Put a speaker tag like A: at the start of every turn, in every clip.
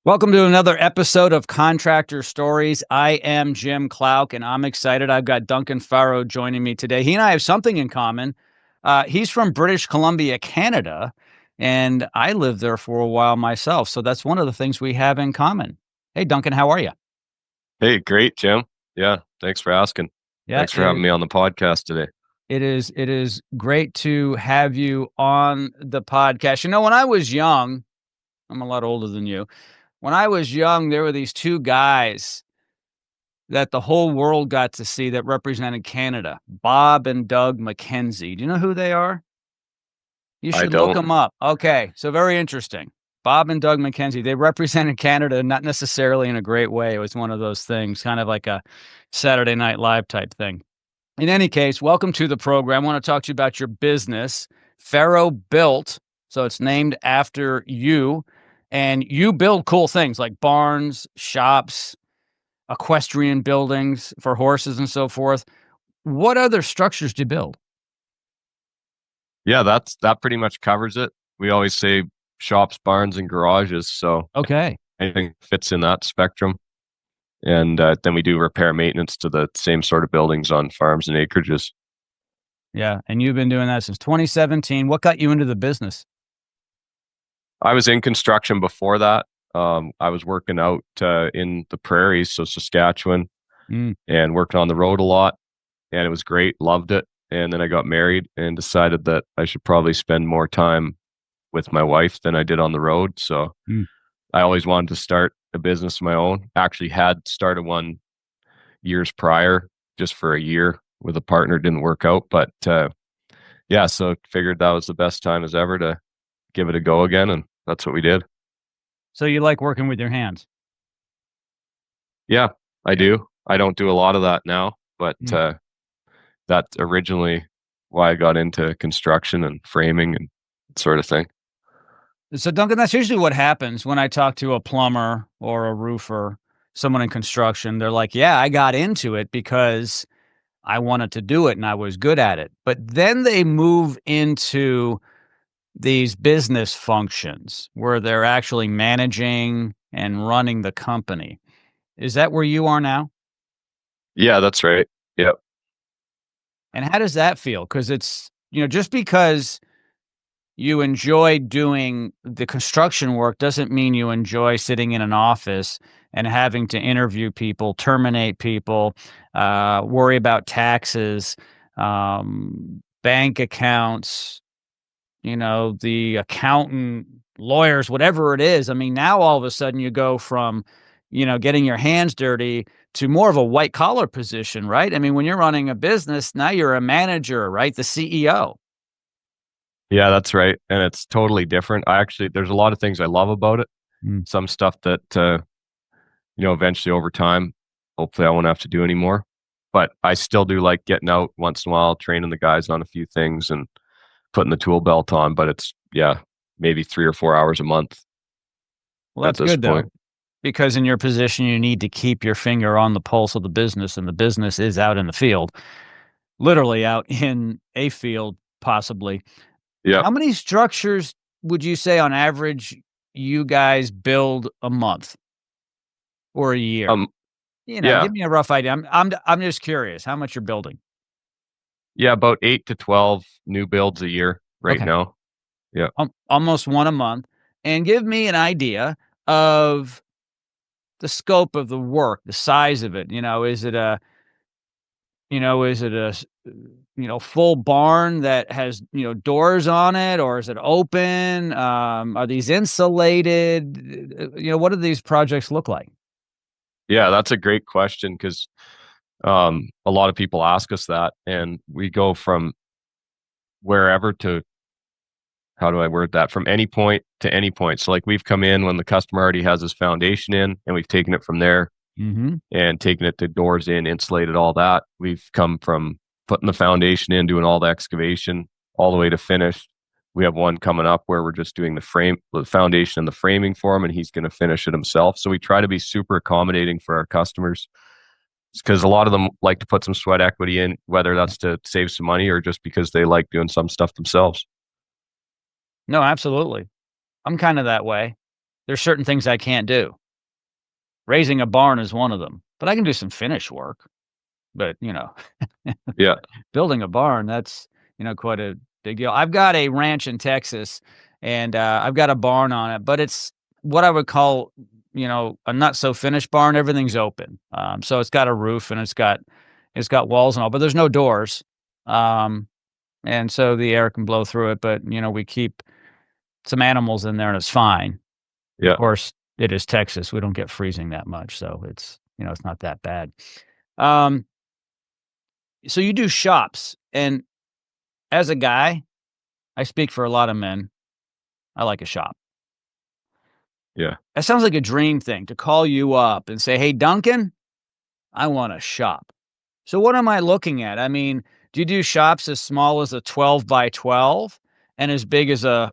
A: Welcome to another episode of Contractor Stories. I am Jim Klauck, and I'm excited. I've got Duncan Farrow joining me today. He and I have something in common. He's from British Columbia, Canada, and I lived there for a while myself. So that's one of the things we have in common. Hey, Duncan, how are you?
B: Hey, great, Jim. Yeah, thanks for asking.
A: Yeah,
B: Thanks for having me on the podcast today.
A: it is great to have you on the podcast. When I was young, I'm a lot older than you. When I was young, there were these two guys that the whole world got to see that represented Canada, Bob and Doug McKenzie. Do you know who they are? You
B: I
A: should look
B: don't.
A: them up. Okay, so very interesting. Bob and Doug McKenzie, they represented Canada, not necessarily in a great way. It was one of those things, kind of like a Saturday Night Live type thing. In any case, welcome to the program. I want to talk to you about your business, Farrow Built. So it's named after you, and you build cool things like barns, shops, equestrian buildings for horses and so forth. What other structures do you build?
B: Yeah, that pretty much covers it. We always say shops, barns, and garages, so
A: Okay.
B: anything fits in that spectrum. And then we do repair maintenance to the same sort of buildings on farms and acreages.
A: Yeah. And you've been doing that since 2017. What got you into the business?
B: I was in construction before that. I was working out in the prairies, so Saskatchewan,
A: Mm,
B: and working on the road a lot. And it was great, loved it. And then I got married and decided that I should probably spend more time with my wife than I did on the road. So
A: mm.
B: I always wanted to start a business of my own. Actually had started one years prior, just for a year with a partner. Didn't work out, but yeah, so figured that was the best time as ever to give it a go again, and that's what we did.
A: So you like working with your hands?
B: Yeah, I do. I don't do a lot of that now, but
A: Mm.
B: that's originally why I got into construction and framing and that sort of thing.
A: So, Duncan, that's usually what happens when I talk to a plumber or a roofer, someone in construction. They're like, yeah, I got into it because I wanted to do it and I was good at it. But then they move into these business functions where they're actually managing and running the company. Is that where you are now?
B: Yeah, that's right. Yep.
A: And how does that feel? Because just because you enjoy doing the construction work doesn't mean you enjoy sitting in an office and having to interview people, terminate people, worry about taxes, bank accounts, the accountant, lawyers, whatever it is. I mean, now all of a sudden you go from, getting your hands dirty to more of a white collar position, right? I mean, when you're running a business, now you're a manager, right? The CEO.
B: Yeah, that's right. And it's totally different. There's a lot of things I love about it.
A: Mm.
B: Some stuff that, eventually over time, hopefully I won't have to do anymore. But I still do like getting out once in a while, training the guys on a few things and putting the tool belt on. But it's, yeah, maybe 3 or 4 hours a month
A: Well,
B: at
A: that's
B: this
A: good though,
B: point.
A: because in your position, you need to keep your finger on the pulse of the business, and the business is out in the field, literally out in a field, possibly.
B: Yeah.
A: How many structures would you say on average you guys build a month or a year?
B: Um,
A: Give
B: yeah.
A: me a rough idea. I'm just curious how much you're building.
B: Yeah. About 8 to 12 new builds a year right
A: Okay.
B: now. Yeah.
A: Almost one a month. And give me an idea of the scope of the work, the size of it. Is it a full barn that has, doors on it, or is it open? Are these insulated? What do these projects look like?
B: Yeah. That's a great question because a lot of people ask us that, and we go from wherever to, how do I word that? From any point to any point. So like we've come in when the customer already has his foundation in, and we've taken it from there
A: Mhm.
B: and taken it to doors in, insulated, all that. We've come from putting the foundation in, doing all the excavation, all the way to finish. We have one coming up where we're just doing the foundation and the framing for him, and he's going to finish it himself. So we try to be super accommodating for our customers because a lot of them like to put some sweat equity in, whether that's to save some money or just because they like doing some stuff themselves.
A: No, absolutely. I'm kinda that way. There's certain things I can't do. Raising a barn is one of them, but I can do some finish work. But,
B: Yeah.
A: building a barn, that's, quite a big deal. I've got a ranch in Texas, and, I've got a barn on it, but it's what I would call, a not so finished barn. Everything's open. So it's got a roof and it's got walls and all, but there's no doors. Um, and so the air can blow through it, but, we keep some animals in there and it's fine. Of
B: Yeah.
A: course, it is Texas. We don't get freezing that much, so it's not that bad. Um, so you do shops, and as a guy, I speak for a lot of men. I like a shop.
B: Yeah.
A: That sounds like a dream thing to call you up and say, "Hey, Duncan, I want a shop." So what am I looking at? I mean, do you do shops as small as a 12 by 12 and as big as a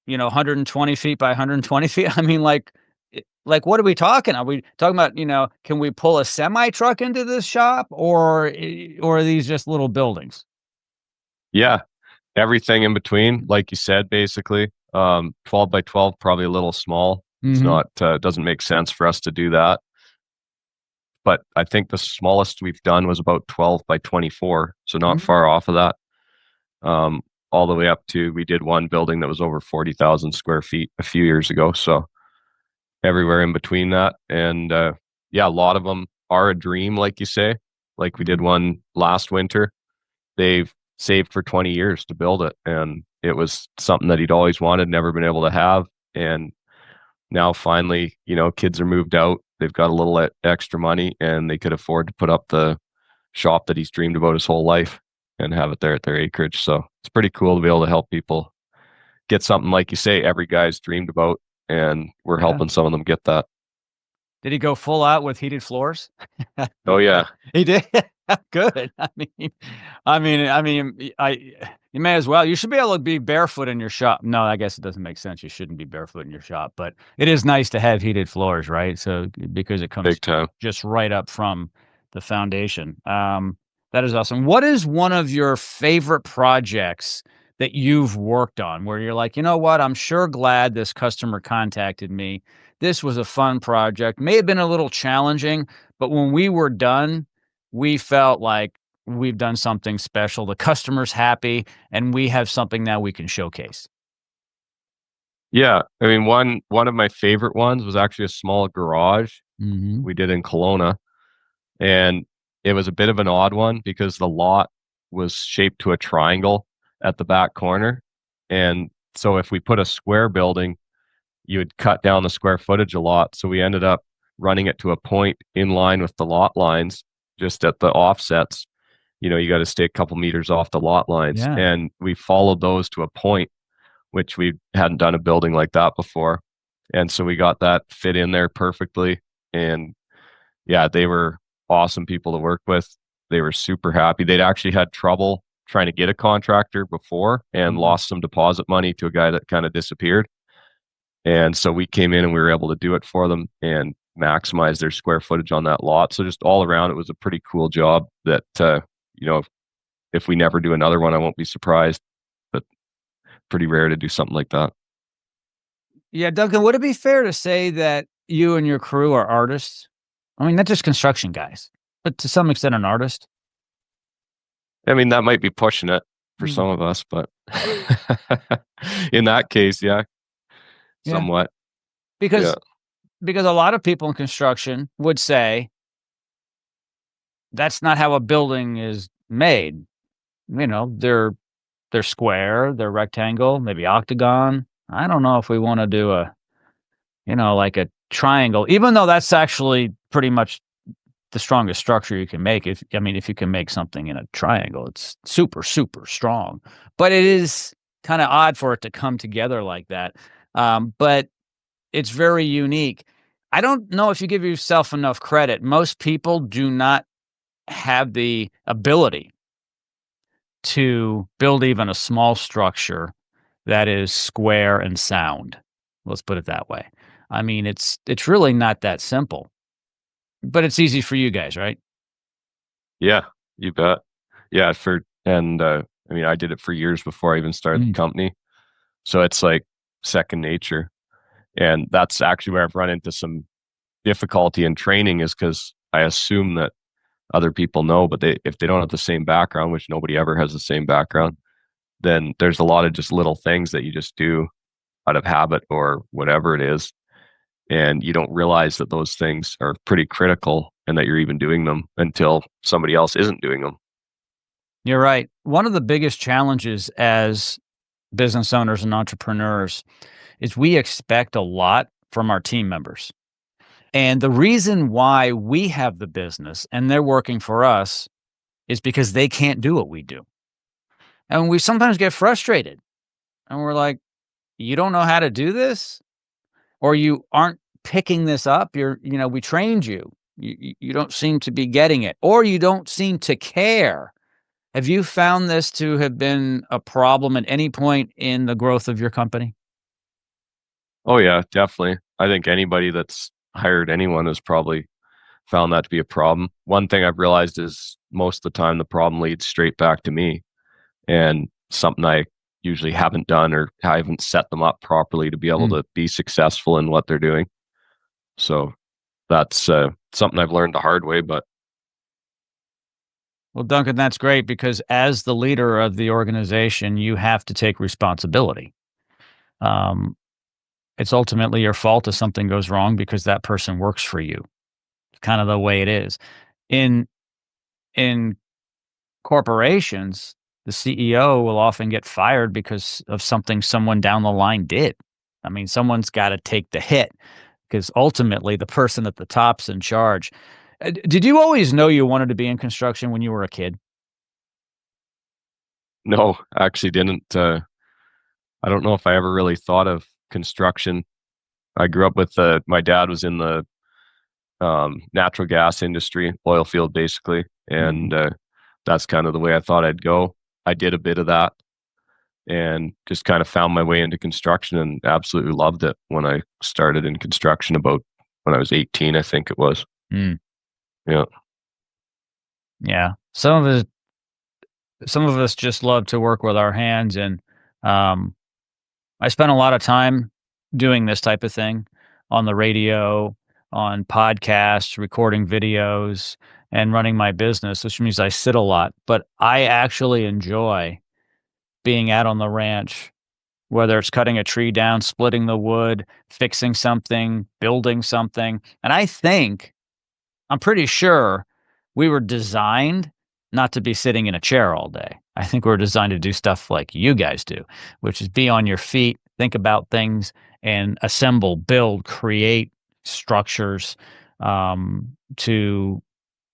A: 120 feet by 120 feet? I mean, like, what are we talking? Are we talking about, can we pull a semi truck into this shop, or are these just little buildings?
B: Yeah. Everything in between, like you said, basically. 12 by 12, probably a little small. It's
A: Mhm.
B: not, doesn't make sense for us to do that. But I think the smallest we've done was about 12 by 24. So not
A: Mhm.
B: far off of that. All the way up to, we did one building that was over 40,000 square feet a few years ago. So everywhere in between that. And yeah, a lot of them are a dream, like you say. Like we did
A: Mhm.
B: one last winter. They've saved for 20 years to build it. And it was something that he'd always wanted, never been able to have. And now finally, kids are moved out. They've got a little extra money and they could afford to put up the shop that he's dreamed about his whole life and have it there at their acreage. So it's pretty cool to be able to help people get something like you say every guy's dreamed about, and we're
A: Yeah.
B: helping some of them get that.
A: Did he go full out with heated floors?
B: Oh yeah,
A: He did? Good. You may as well. You should be able to be barefoot in your shop. No, I guess it doesn't make sense. You shouldn't be barefoot in your shop, but it is nice to have heated floors, right? So because it
B: big
A: comes
B: time.
A: just right up from the foundation. That is awesome. What is one of your favorite projects that you've worked on where you're like, you know what? I'm sure glad this customer contacted me. This was a fun project. May have been a little challenging, but when we were done, we felt like we've done something special. The customer's happy, and we have something now we can showcase.
B: Yeah, I mean one of my favorite ones was actually a small garage
A: Mhm.
B: we did in Kelowna, and it was a bit of an odd one because the lot was shaped to a triangle at the back corner, and so if we put a square building, you would cut down the square footage a lot. So we ended up running it to a point in line with the lot lines, just at the offsets. You got to stay a couple meters off the lot lines.
A: Yeah.
B: And we followed those to a point, which we hadn't done a building like that before. And so we got that fit in there perfectly. And yeah, they were awesome people to work with. They were super happy. They'd actually had trouble trying to get a contractor before and
A: Mhm.
B: lost some deposit money to a guy that kind of disappeared. And so we came in and we were able to do it for them and maximize their square footage on that lot. So just all around, it was a pretty cool job that, you know, if we never do another one, I won't be surprised, but pretty rare to do something like that.
A: Yeah, Duncan, would it be fair to say that you and your crew are artists? I mean, not just construction guys, but to some extent an artist?
B: I mean, that might be pushing it for
A: Mm.
B: some of us, but in that case, yeah,
A: Yeah.
B: somewhat. Yeah.
A: Because because a lot of people in construction would say, "That's not how a building is made." They're square, they're rectangle, maybe octagon. I don't know if we wanna do like a triangle, even though that's actually pretty much the strongest structure you can make. If you can make something in a triangle, it's super, super strong. But it is kinda odd for it to come together like that. But it's very unique. I don't know if you give yourself enough credit. Most people do not have the ability to build even a small structure that is square and sound. Let's put it that way. I mean, it's really not that simple, but it's easy for you guys, right?
B: Yeah, you bet. Yeah, I mean, I did it for years before I even started the
A: Mm.
B: company. So it's like second nature. And that's actually where I've run into some difficulty in training, is because I assume that other people know, but if they don't have the same background, which nobody ever has the same background, then there's a lot of just little things that you just do out of habit or whatever it is. And you don't realize that those things are pretty critical and that you're even doing them until somebody else isn't doing them.
A: You're right. One of the biggest challenges as business owners and entrepreneurs is we expect a lot from our team members. And the reason why we have the business and they're working for us is because they can't do what we do. And we sometimes get frustrated and we're like, you don't know how to do this, or you aren't picking this up. We trained you. You don't seem to be getting it, or you don't seem to care. Have you found this to have been a problem at any point in the growth of your company?
B: Oh yeah, definitely. I think anybody that's hired anyone has probably found that to be a problem. One thing I've realized is most of the time the problem leads straight back to me, and something I usually haven't done, or I haven't set them up properly to be able
A: Mm.
B: to be successful in what they're doing. So that's something I've learned the hard way. But
A: Well, Duncan, that's great because as the leader of the organization, you have to take responsibility. Um, it's ultimately your fault if something goes wrong because that person works for you. It's kind of the way it is. In in corporations, the CEO will often get fired because of something someone down the line did. I mean, someone's got to take the hit because ultimately the person at the top's in charge. Did you always know you wanted to be in construction when you were a kid?
B: no, I actually didn't. I don't know if I ever really thought of construction. I grew up with my dad was in the natural gas industry, oil field basically,
A: Mhm.
B: and that's kind of the way I thought I'd go. I did a bit of that and just kind of found my way into construction and absolutely loved it when I started in construction about when I was 18, I think it was.
A: Mm,
B: Yeah.
A: yeah. Some of us just love to work with our hands, and um, I spent a lot of time doing this type of thing on the radio, on podcasts, recording videos, and running my business, which means I sit a lot. But I actually enjoy being out on the ranch, whether it's cutting a tree down, splitting the wood, fixing something, building something. And I'm pretty sure we were designed not to be sitting in a chair all day. I think we're designed to do stuff like you guys do, which is be on your feet, think about things, and assemble, build, create structures to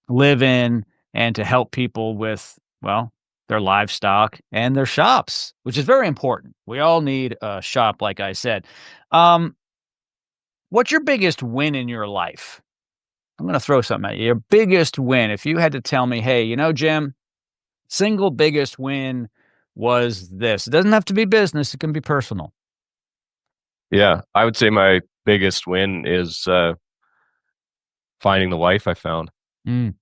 A: live in and to help people with, well, their livestock and their shops, which is very important. We all need a shop, like I said. Um, what's your biggest win in your life? I'm gonna throw something at you. Your biggest win, if you had to tell me, "Hey, Jim, single biggest win was this." It doesn't have to be business, it can be personal.
B: Yeah. I would say my biggest win is finding the wife I found.
A: Mm.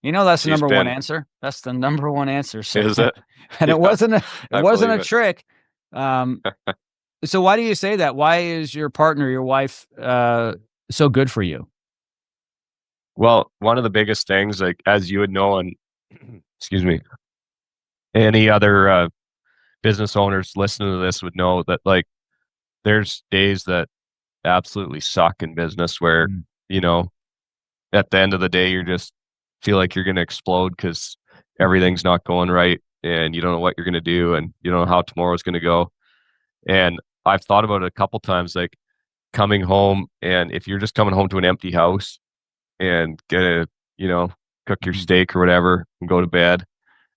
A: That's the
B: She's
A: number one
B: been,
A: answer. That's the number one answer, sir.
B: is it?
A: And it
B: Yeah,
A: wasn't a it
B: I
A: wasn't
B: believe
A: a
B: it.
A: trick. Um, so why do you say that? Why is your partner, your wife, so good for you?
B: Well, one of the biggest things, like as you would know, and excuse me, any other business owners listening to this would know that like there's days that absolutely suck in business where,
A: Mm,
B: you know, at the end of the day, you're just feel like you're going to explode because everything's not going right and you don't know what you're going to do and you don't know how tomorrow's going to go. And I've thought about it a couple times, like coming home, and if you're just coming home to an empty house and get a, you know, cook your
A: mhm.
B: steak or whatever and go to bed,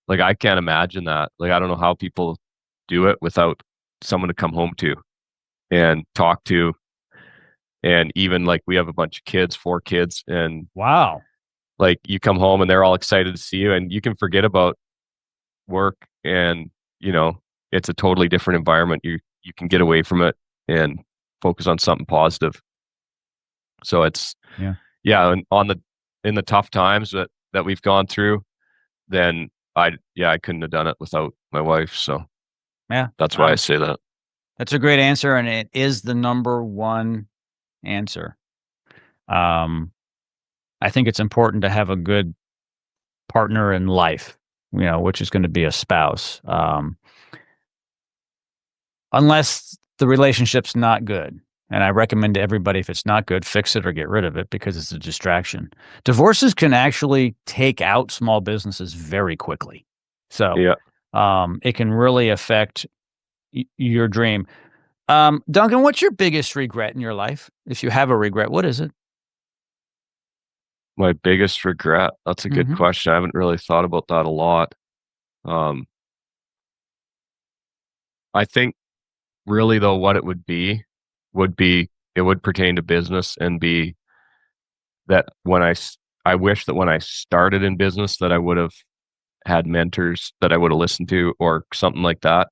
B: like I can't imagine that. Like I don't know how people do it without someone to come home to and talk to. And even like we have a bunch of kids, 4 kids, and
A: Wow.
B: like you come home and they're all excited to see you and you can forget about work, and you know it's a totally different environment. You can get away from it and focus on something positive. So it's,
A: Yeah.
B: yeah, and on the in the tough times that we've gone through, then I couldn't have done it without my wife. So
A: Yeah.
B: that's why I say that.
A: That's a great answer, and it is the number one answer. Um, I think it's important to have a good partner in life, which is gonna be a spouse, unless the relationship's not good, and I recommend to everybody, if it's not good, fix it or get rid of it because it's a distraction. Divorces can actually take out small businesses very quickly. So,
B: Yeah.
A: it can really affect your dream. Duncan, what's your biggest regret in your life? If you have a regret, what is it?
B: My biggest regret. That's a good
A: Mhm.
B: question. I haven't really thought about that a lot. Um, I think really though, what it would be it would pertain to business and be that I wish that when I started in business that I would have had mentors that I would have listened to or something like that.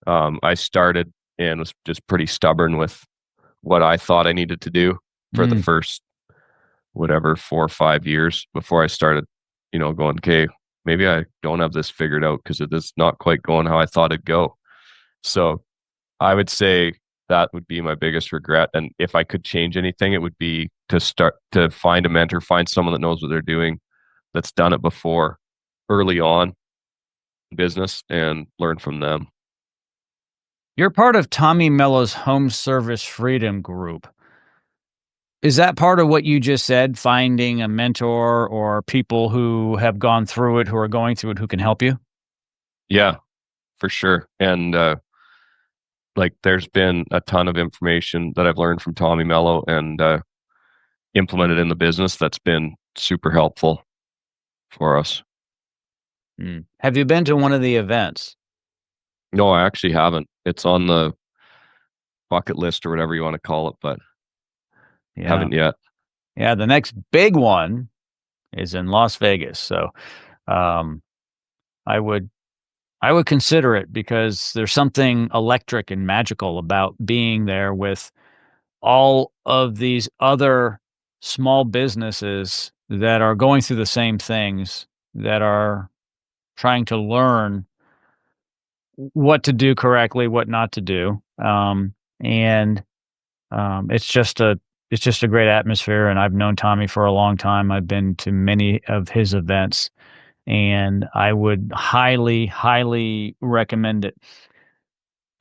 B: I started and was just pretty stubborn with what I thought I needed to do for the
A: Mm.
B: first whatever 4 or 5 years before I started, going, okay, maybe I don't have this figured out because it is not quite going how I thought it'd go. So I would say that would be my biggest regret. And if I could change anything, it would be to start to find a mentor, find someone that knows what they're doing, that's done it before early on in business and learn from them.
A: You're part of Tommy Mello's Home Service Freedom Group. Is that part of what you just said, finding a mentor or people who have gone through it, who are going through it, who can help you?
B: Yeah, for sure. And like there's been a ton of information that I've learned from Tommy Mello and implemented in the business that's been super helpful for us.
A: Mm. Have you been to one of the events?
B: No, I actually haven't. It's on the bucket list or whatever you want to call it, but
A: Yeah.
B: haven't yet.
A: Yeah, the next big one is in Las Vegas, so, um, I would I would consider it because there's something electric and magical about being there with all of these other small businesses that are going through the same things, that are trying to learn what to do correctly, what not to do. And it's just a great atmosphere. And I've known Tommy for a long time. I've been to many of his events, and I would highly, highly recommend it.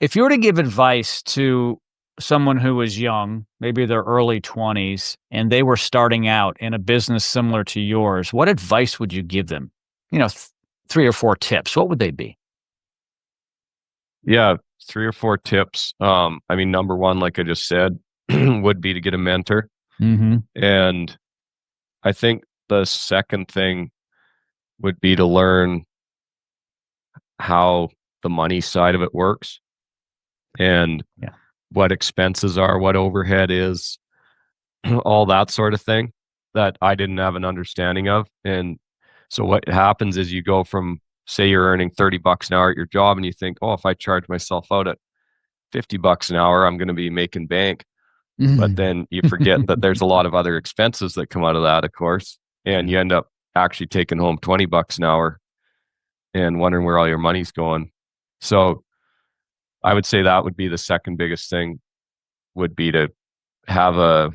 A: If you were to give advice to someone who was young, maybe their early 20s, and they were starting out in a business similar to yours, what advice would you give them? Three or four tips. What would they be?
B: Yeah, 3 or 4 tips. I mean, number one, like I just said, would be to get a mentor.
A: Mhm.
B: And I think the second thing would be to learn how the money side of it works and
A: Yeah.
B: what expenses are, what overhead is, all that sort of thing that I didn't have an understanding of. And so what happens is you go from, say you're earning $30 an hour at your job and you think, oh, if I charge myself out at $50 an hour, I'm going to be making bank. But
A: Mhm.
B: then you forget that there's a lot of other expenses that come out of that, of course. And
A: Yeah.
B: you end up actually taking home $20 an hour and wondering where all your money's going. So I would say that would be the second biggest thing would be to have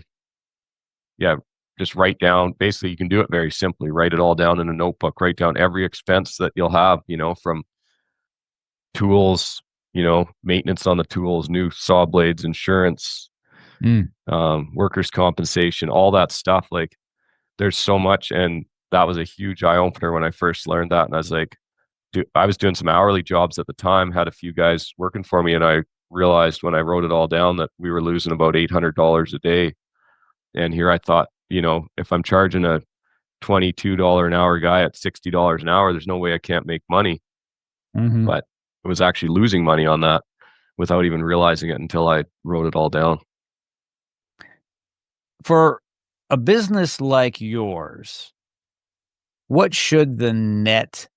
B: yeah, just write down. Basically, you can do it very simply. Write it all down in a notebook. Write down every expense that you'll have, from tools, maintenance on the tools, new saw blades, insurance,
A: Mm.
B: workers' compensation, all that stuff. Like there's so much. And that was a huge eye opener when I first learned that. And I was like, I was doing some hourly jobs at the time, had a few guys working for me. And I realized when I wrote it all down that we were losing about $800 a day. And here I thought, if I'm charging a $22 an hour guy at $60 an hour, there's no way I can't make money.
A: Mhm.
B: But I was actually losing money on that without even realizing it until I wrote it all down.
A: For a business like yours, what should the net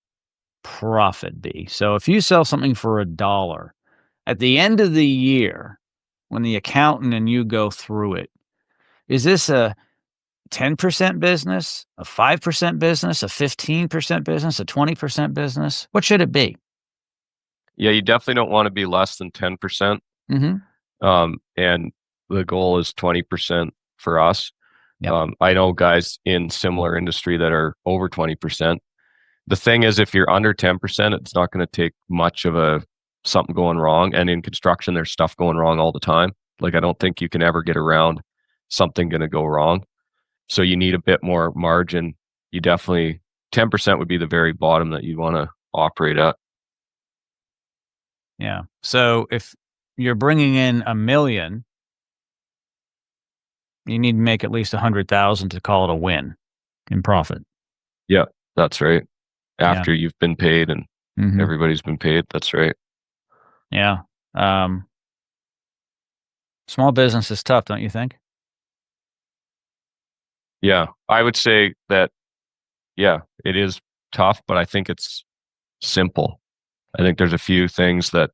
A: profit be? So if you sell something for a dollar, at the end of the year, when the accountant and you go through it, is this a 10% business, a 5% business, a 15% business, a 20% business? What should it be?
B: Yeah, you definitely don't want to be less than 10%.
A: Mhm.
B: And the goal is 20% for us.
A: Yep.
B: I know guys in similar industry that are over 20%. The thing is, if you're under 10%, it's not going to take much of a something going wrong. And in construction, there's stuff going wrong all the time. Like, I don't think you can ever get around something going to go wrong. So you need a bit more margin. You definitely, 10% would be the very bottom that you want to operate at.
A: Yeah. So if you're bringing in 1,000,000, you need to make at least 100,000 to call it a win in profit.
B: Yeah, that's right.
A: Yeah.
B: After you've been paid and
A: Mhm.
B: everybody's been paid. That's right.
A: Yeah. Um, Small business is tough, don't you think?
B: Yeah. I would say that, yeah, it is tough, but I think it's simple. I think there's a few things that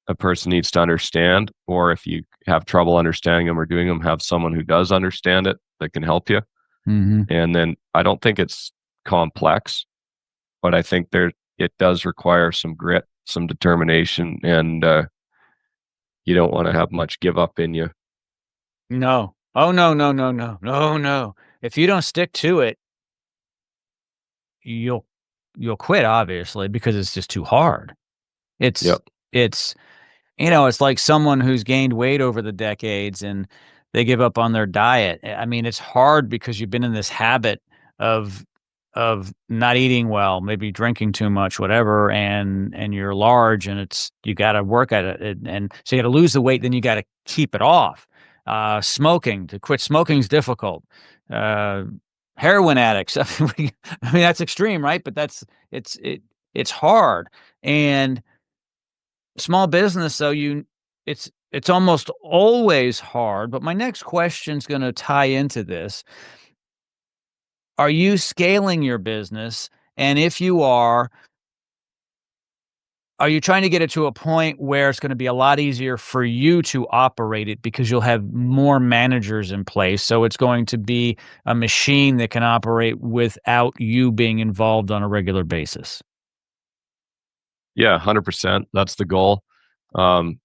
B: a person needs to understand, or if you have trouble understanding them or doing them, have someone who does understand it that can help you.
A: Mhm.
B: And then I don't think it's complex, but I think it does require some grit, some determination, and you don't want to have much give up in you.
A: No. Oh, no, no, no, no. No, no. If you don't stick to it, you'll you'll quit, obviously, because it's just too hard. It's
B: Yep.
A: it's it's like someone who's gained weight over the decades and they give up on their diet. I mean, it's hard because you've been in this habit of not eating well, maybe drinking too much, whatever, and you're large and you got to work at it, and so you got to lose the weight, then you got to keep it off. Smoking, to quit smoking is difficult. Uh, Heroin addicts. I mean, that's extreme, right? But it's hard. And small business, though, it's almost always hard, but my next question's gonna tie into this. Are you scaling your business? And if you are you trying to get it to a point where it's gonna be a lot easier for you to operate it because you'll have more managers in place, so it's going to be a machine that can operate without you being involved on a regular basis?
B: Yeah, 100%. That's the goal. Um,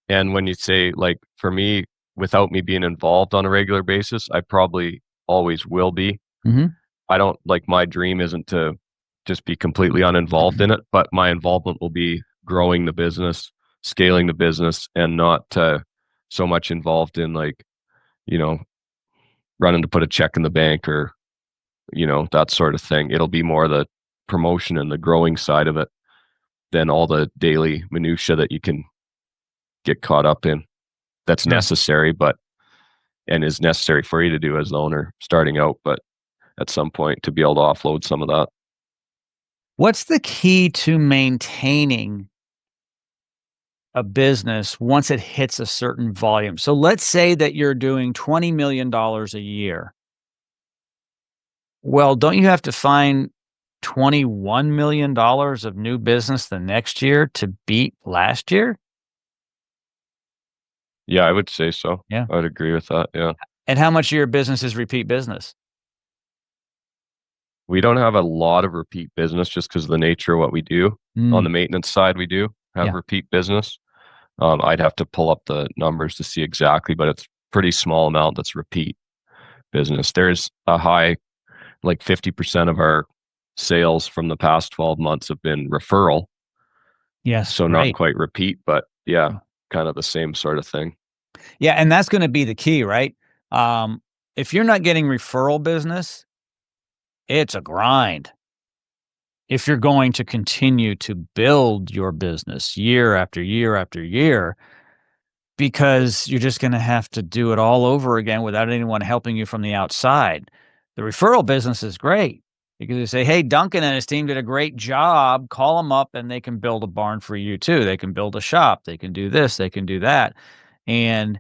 B: and when you say, like, for me, without me being involved on a regular basis, I probably always will be.
A: Mhm.
B: I don't like my dream isn't to just be completely uninvolved in it, but my involvement will be growing the business, scaling the business, and not so much involved in, like, you know, running to put a check in the bank or, that sort of thing. It'll be more the promotion and the growing side of it than all the daily minutia that you can get caught up in. That's
A: Yeah.
B: necessary, but and is necessary for you to do as the owner starting out, but at some point to be able to offload some of that.
A: What's the key to maintaining a business once it hits a certain volume? So let's say that you're doing $20 million a year. Well, don't you have to find $21 million of new business the next year to beat last year?
B: Yeah, I would say so.
A: Yeah.
B: I would agree with that. Yeah.
A: And how much of your business is repeat business?
B: We don't have a lot of repeat business just because of the nature of what we do. On
A: Mm,
B: the maintenance side, we do have
A: yeah.
B: repeat business. I'd have to pull up the numbers to see exactly, but it's pretty small amount that's repeat business. There's a high, like 50% of our sales from the past 12 months have been referral.
A: Yes.
B: So not
A: Great.
B: quite repeat, but yeah, kind of the same sort of thing.
A: Yeah. And that's going to be the key, right? Um, if you're not getting referral business, it's a grind. If you're going to continue to build your business year after year after year, because you're just gonna have to do it all over again without anyone helping you from the outside. The referral business is great because you say, "Hey, Duncan and his team did a great job. Call them up and they can build a barn for you too. They can build a shop. They can do this. They can do that." And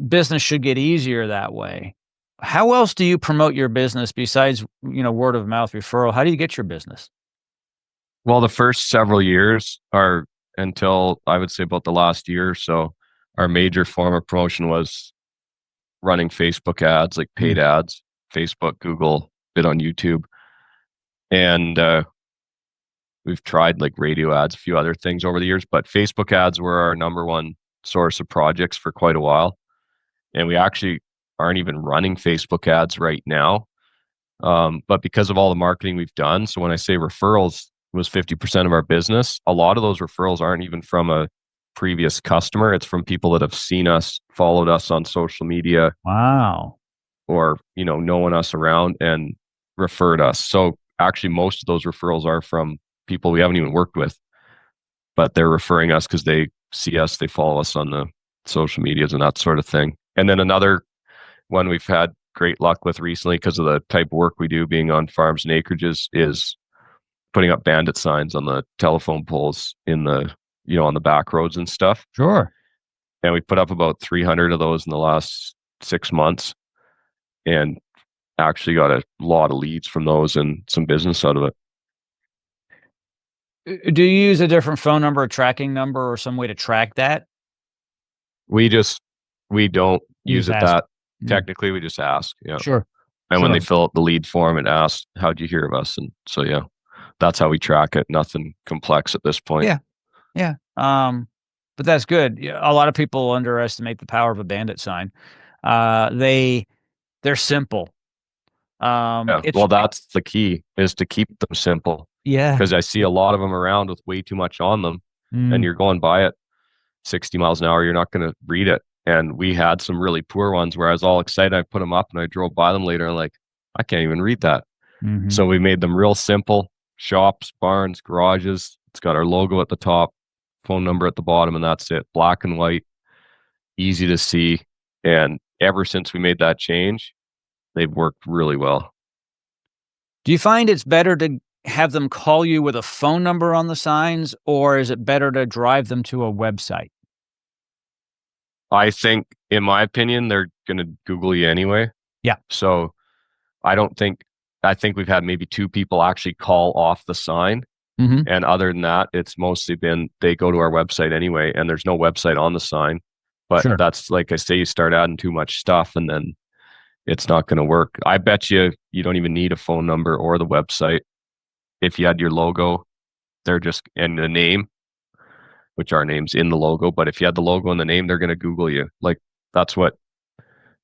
A: business should get easier that way. How else do you promote your business besides, word of mouth referral? How do you get your business?
B: Well, the first several years are until I would say about the last year or so, our major form of promotion was running Facebook ads, like
A: Mm,
B: paid ads, Facebook, Google, bit on YouTube. And We've tried like radio ads, a few other things over the years, but Facebook ads were our number one source of projects for quite a while. And we actually aren't even running Facebook ads right now. But because of all the marketing we've done, so when I say referrals was 50% of our business, a lot of those referrals aren't even from a previous customer. It's from people that have seen us, followed us on social media,
A: Wow.
B: or, knowing us around and referred us. So actually most of those referrals are from people we haven't even worked with, but they're referring us because they see us, they follow us on the social medias and that sort of thing. And then another one we've had great luck with recently because of the type of work we do being on farms and acreages is putting up bandit signs on the telephone poles in the, on the back roads and stuff.
A: Sure.
B: And we put up about 300 of those in the last 6 months and actually got a lot of leads from those and some business out of it.
A: Do you use a different phone number, a tracking number, or some way to track that?
B: We don't
A: You
B: use
A: just
B: it
A: ask.
B: that technically, we just ask. Yeah.
A: Sure.
B: And when
A: Sure.
B: they fill out the lead form, it asks, how'd you hear of us? And so, yeah, that's how we track it. Nothing complex at this point.
A: Yeah. Yeah. But that's good. Yeah, a lot of people underestimate the power of a bandit sign. They're simple.
B: Yeah.
A: It's
B: Well, that's the key, is to keep them simple,
A: yeah.
B: because I see a lot of them around with way too much on them, and
A: Mm,
B: you're going by it 60 miles an hour. You're not going to read it. And we had some really poor ones where I was all excited. I put them up and I drove by them later and like, I can't even read that.
A: mhm.
B: So we made them real simple: shops, barns, garages. It's got our logo at the top, phone number at the bottom, and that's it. Black and white, easy to see. And ever since we made that change, they've worked really well.
A: Do you find it's better to have them call you with a phone number on the signs, or is it better to drive them to a website?
B: I think, in my opinion, they're going to Google you anyway.
A: Yeah.
B: So I don't think, I think we've had maybe 2 people actually call off the sign.
A: Mhm.
B: And other than that, it's mostly been they go to our website anyway, and there's no website on the sign. But
A: Sure.
B: that's, like I say, you start adding too much stuff and then it's not going to work. I bet you don't even need a phone number or the website. If you had your logo, they're just, and the name, which our name's in the logo, but if you had the logo and the name, they're going to Google you. Like, that's what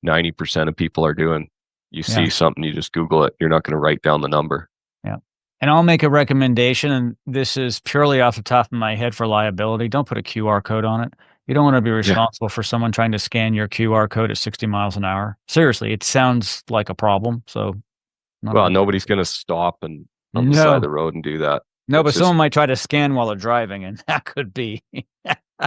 B: 90% of people are doing. You
A: Yeah.
B: see something, you just Google it. You're not going to write down the number.
A: Yeah. And I'll make a recommendation, and this is purely off the top of my head for liability. Don't put a QR code on it. You don't wanna be
B: Yeah.
A: responsible for someone trying to scan your QR code at 60 miles an hour. Seriously, it sounds like a problem, so not a
B: Well, nobody's going to stop and on the side of
A: No.
B: the road and do that.
A: No, but
B: It's just,
A: someone might try to scan while they're driving, and that could be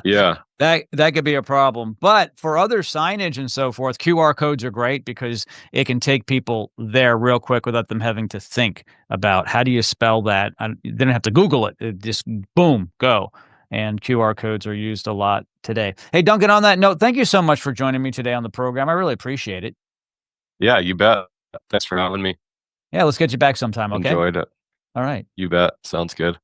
B: yeah,
A: that could be a problem. But for other signage and so forth, QR codes are great because it can take people there real quick without them having to think about how do you spell that. They don't have to Google it. It just boom, go. And QR codes are used a lot today. Hey, Duncan, on that note, thank you so much for joining me today on the program. I really appreciate it.
B: yeah, you bet. Thanks for having me.
A: Yeah, let's get you back sometime, okay?
B: Enjoyed it.
A: All right.
B: You bet. Sounds good.